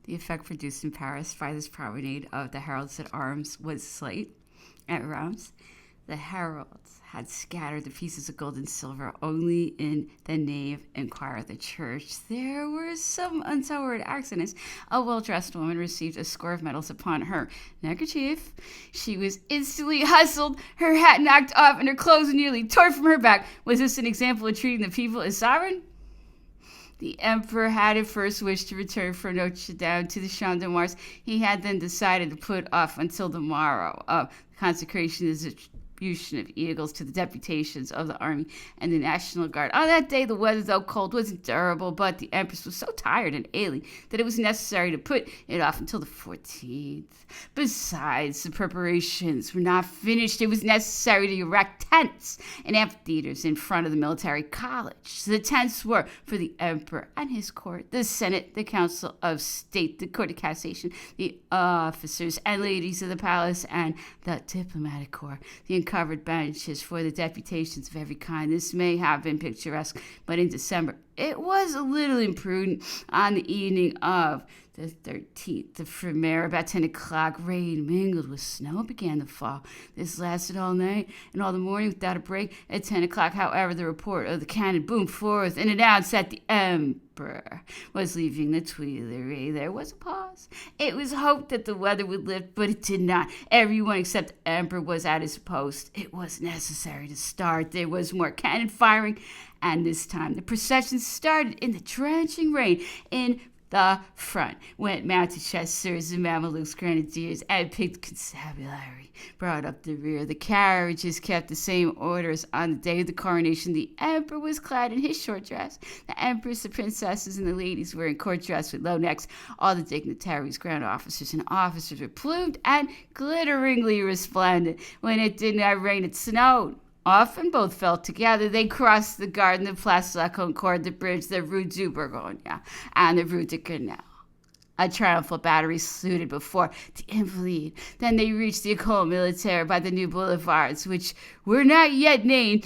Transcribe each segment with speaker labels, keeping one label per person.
Speaker 1: The effect produced in Paris by this promenade of the heralds at arms was slight. At Reims, the heralds had scattered the pieces of gold and silver only in the nave and choir of the church. There were some untoward accidents. A well-dressed woman received a score of medals upon her neckerchief. She was instantly hustled, her hat knocked off, and her clothes nearly torn from her back. Was this an example of treating the people as sovereign? The emperor had at first wished to return from Notre Dame to the Champ de Mars. He had then decided to put off until the morrow of consecration and distribution of eagles to the deputations of the army and the National Guard. On that day, the weather, though cold, was endurable, but the empress was so tired and ailing that it was necessary to put it off until the 14th. Besides, the preparations were not finished. It was necessary to erect tents and amphitheaters in front of the military college. The tents were for the emperor and his court, the Senate, the Council of State, the Court of Cassation, the officers and ladies of the palace, and the diplomatic corps. The covered benches for the deputations of every kind. This may have been picturesque, but in December it was a little imprudent. On the evening of the 13th of Frimaire, about 10 o'clock, rain mingled with snow began to fall. This lasted all night and all the morning without a break. At 10 o'clock, however, the report of the cannon boomed forth and announced that the emperor was leaving the Tuileries. There was a pause. It was hoped that the weather would lift, but it did not. Everyone except the emperor was at his post. It was necessary to start. There was more cannon firing, and this time the procession started in the drenching rain. In the front went mounted chasseurs and Mamelukes, grenadiers, and picked constabulary. Brought up the rear. The carriages kept the same orders. On the day of the coronation, the emperor was clad in his short dress. The empress, the princesses, and the ladies were in court dress with low necks. All the dignitaries, grand officers, and officers were plumed and glitteringly resplendent. When it did not rain, it snowed. Often both fell together. They crossed the garden, the Place la Concorde, the bridge, the Rue du Bourgogne, and the Rue de Grenelle. A triumphal battery saluted before the Invalides. Then they reached the École Militaire by the new boulevards, which were not yet named.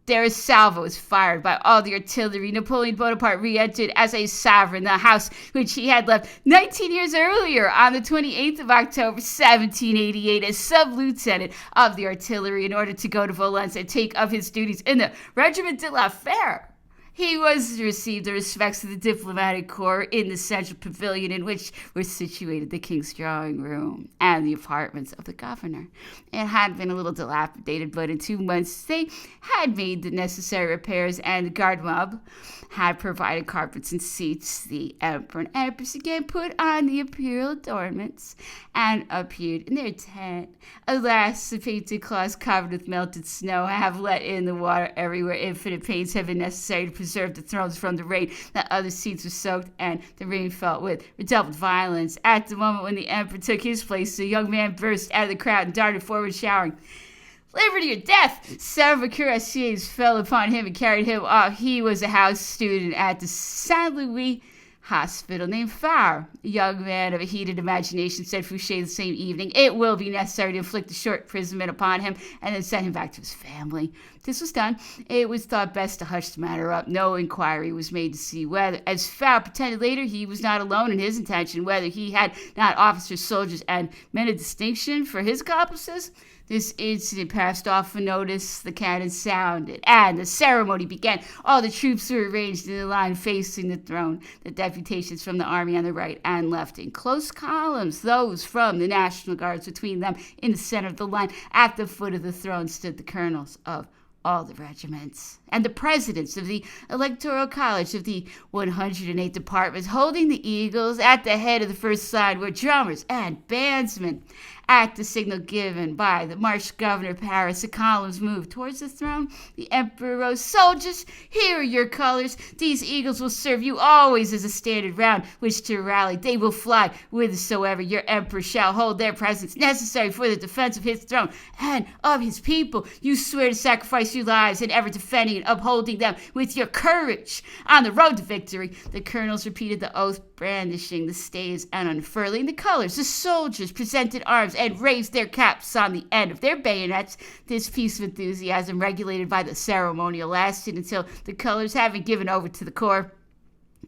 Speaker 1: Their salvo was fired by all the artillery. Napoleon Bonaparte re-entered as a sovereign, the house which he had left 19 years earlier on the 28th of October, 1788, as sub-lieutenant of the artillery in order to go to Valence and take up his duties in the Regiment de la Fère. He was to receive the respects of the diplomatic corps in the central pavilion in which were situated the king's drawing room and the apartments of the governor. It had been a little dilapidated, but in 2 months they had made the necessary repairs, and the guard mob had provided carpets and seats. The emperor and empress again put on the imperial adornments and appeared in their tent. Alas, the painted cloths covered with melted snow have let in the water everywhere. Infinite pains have been necessary to preserve the thrones from the rain. The other seats were soaked, and the rain fell with redoubled violence. At the moment when the emperor took his place, a young man burst out of the crowd and darted forward, shouting, "Liberty or death!" Several cuirassiers fell upon him and carried him off. He was a house student at the Saint Louis Hospital named Farr. A young man of a heated imagination, said Fouché the same evening, "It will be necessary to inflict a short imprisonment upon him and then send him back to his family." This was done. It was thought best to hush the matter up. No inquiry was made to see whether, as Farr pretended later, he was not alone in his intention, whether he had not officers, soldiers, and men of distinction for his accomplices. This incident passed off unnoticed. The cannon sounded, and the ceremony began. All the troops were arranged in a line facing the throne, the deputations from the army on the right and left in close columns, those from the National Guards between them. In the center of the line, at the foot of the throne, stood the colonels of all the regiments and the presidents of the Electoral College of the 108 departments. Holding the eagles at the head of the first line were drummers and bandsmen. At the signal given by the March governor of Paris, the columns moved towards the throne. The emperor rose. "Soldiers, here are your colors. These eagles will serve you always as a standard round which to rally. They will fly whithersoever your emperor shall hold their presence necessary for the defense of his throne and of his people. You swear to sacrifice your lives in ever defending and upholding them with your courage on the road to victory." The colonels repeated the oath, brandishing the staves and unfurling the colors. The soldiers presented arms and raised their caps on the end of their bayonets. This piece of enthusiasm, regulated by the ceremonial, lasted until the colors, having given over to the corps,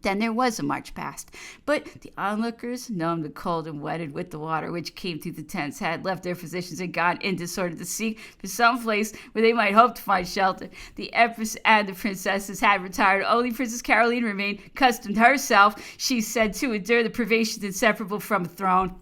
Speaker 1: Then there was a march past, but the onlookers, numbed and cold and wetted with the water which came through the tents, had left their positions and gone in disorder to seek for some place where they might hope to find shelter. The empress and the princesses had retired. Only Princess Caroline remained, accustomed herself, she said, to endure the privations inseparable from a throne.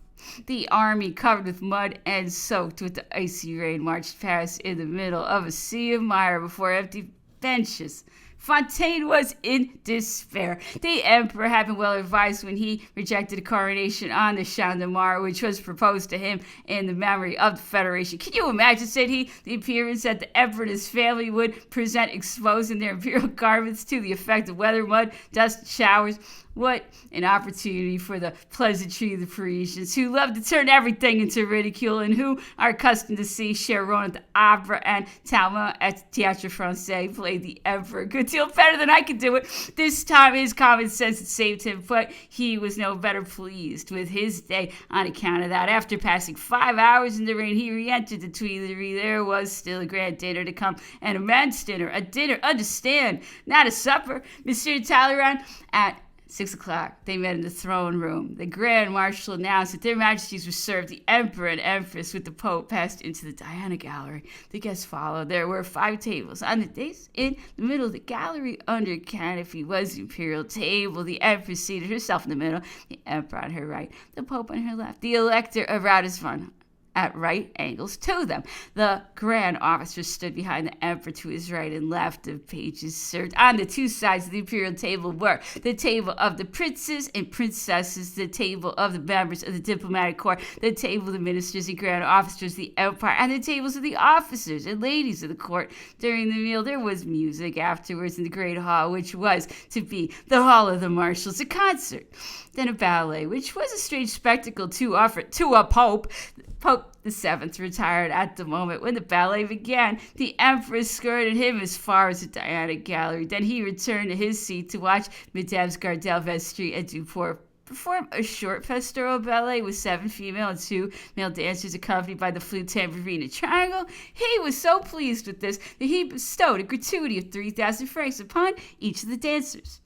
Speaker 1: The army, covered with mud and soaked with the icy rain, marched past in the middle of a sea of mire before empty benches. Fontaine was in despair. The emperor had been well advised when he rejected a coronation on the Champ de Mars, which was proposed to him in the memory of the Federation. Can you imagine, said he, the appearance that the emperor and his family would present exposed in their imperial garments to the effect of weather, mud, dust, showers? What an opportunity for the pleasantry of the Parisians, who love to turn everything into ridicule and who are accustomed to see Charon at the opera and Talma at the Théâtre Français play the emperor a good deal better than I could do it. This time his common sense had saved him, but he was no better pleased with his day on account of that. After passing 5 hours in the rain, he re-entered the Tuileries. There was still a grand dinner to come, an immense dinner, a dinner, understand, not a supper. Monsieur de Talleyrand at 6 o'clock, they met in the throne room. The Grand Marshal announced that their Majesties were served. The Emperor and Empress with the Pope passed into the Diana Gallery. The guests followed. There were 5 tables. On the dais in the middle of the gallery, under canopy, was the imperial table. The Empress seated herself in the middle, the Emperor on her right, the Pope on her left, the Elector of Ratisbon at right angles to them. The grand officer stood behind the emperor to his right and left. The pages served. On the 2 sides of the imperial table were the table of the princes and princesses, the table of the members of the diplomatic corps, the table of the ministers and grand officers of the empire, and the tables of the officers and ladies of the court. During the meal there was music afterwards in the great hall, which was to be the hall of the marshals, a concert, then a ballet, which was a strange spectacle to offer to a pope. Pope VII retired at the moment when the ballet began. The emperor escorted him as far as the Diana Gallery. Then he returned to his seat to watch Mesdames Gardel, Vestry, and Duport perform a short pastoral ballet with 7 female and 2 male dancers accompanied by the flute, tambourine, and triangle. He was so pleased with this that he bestowed a gratuity of 3,000 francs upon each of the dancers.